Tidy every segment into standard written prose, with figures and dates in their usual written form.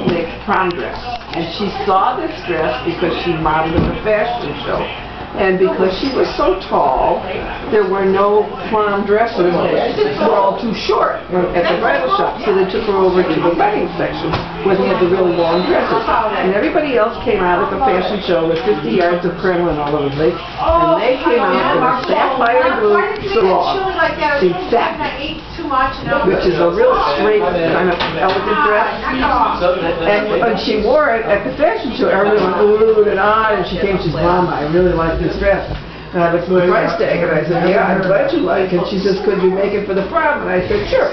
make prom dress, and she saw this dress because she modeled in a fashion show, and because she was so tall, there were no prom dresses that were all too short at the bridal shop, so they took her over to the wedding section where they had the real long dresses, and everybody else came out at the fashion show with 50 yards of crinoline all over the place, and they came out in a sapphire blue salon in satin, which is a real straight kind of elegant dress. And when she wore it at the fashion show, everyone went ooh and ah, and she came, she's, Mama, I really like this dress. And I looked at the price tag and I said, yeah, I'm glad you like it. She says, could you make it for the prom? And I said, sure.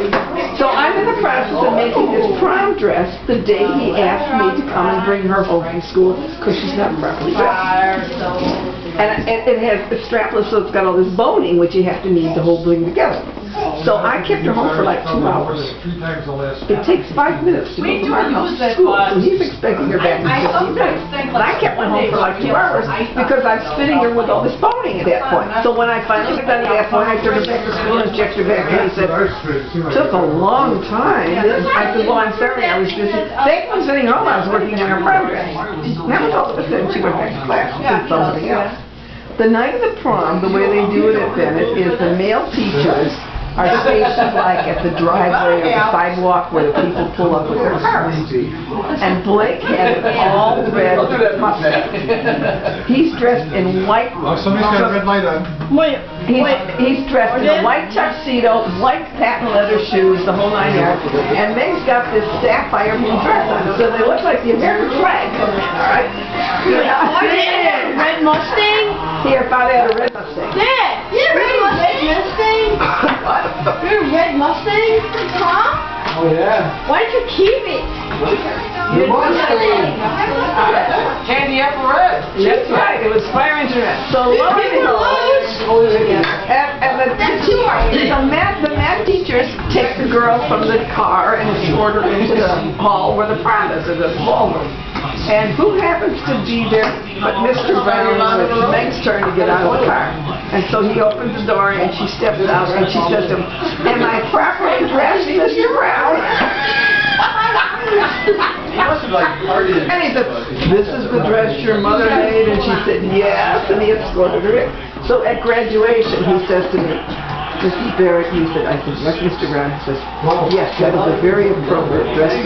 So I'm in the process of making this prom dress the day he asked me to come and bring her home from school because she's not properly dressed. And it has the strapless, so it's got all this boning, which you have to knead the whole thing together. So I kept her home for like 2 hours. It takes 5 minutes to go from our house to school, so he's expecting her back in 15 minutes. But I kept her home for like 2 hours because I was fitting her with all this boning at that point. So when I finally got done at that point, I took her back to school and checked her back, and he said, it took a long time. I said, well, I'm sorry, I was busy. Thank you for sitting home, I was working on her prom dress. Now all of a sudden she went back to class and did something else. The night of the prom, the way they do it at Bennett is the male teachers are stationed like at the driveway or the sidewalk where the people pull up with their cars. And Blake had an all red Mustang. He's dressed in white. Oh, somebody's got a red light on. He's dressed in a white tuxedo, white patent leather shoes, the whole 9 yards. And Meg's got this sapphire blue dress on, so they look like the American flag. All right. Red Mustang? Here, Father had a red Mustang. Dad, you had a red Mustang? What? You had a red Mustang for prom? Oh, yeah. Why did you keep it? The Mustang. Candy apple red. That's right. It was fire engine red. So lo and behold, the math teachers take the girl from the car and escort her into the hall where the prom is, or the ballroom. And who happens to be there but Mr. Brown? It's Meg's turn to get out of the car. And so he opens the door and she steps out and she says to him, am I properly dressed, Mr. Brown? And he said, this is the dress your mother made? And she said, yes. And he escorted her in. So at graduation he says to me, Mrs. Barrett, you said, I said, yes, Mr. Brown. He says, yes, that is a very appropriate dress.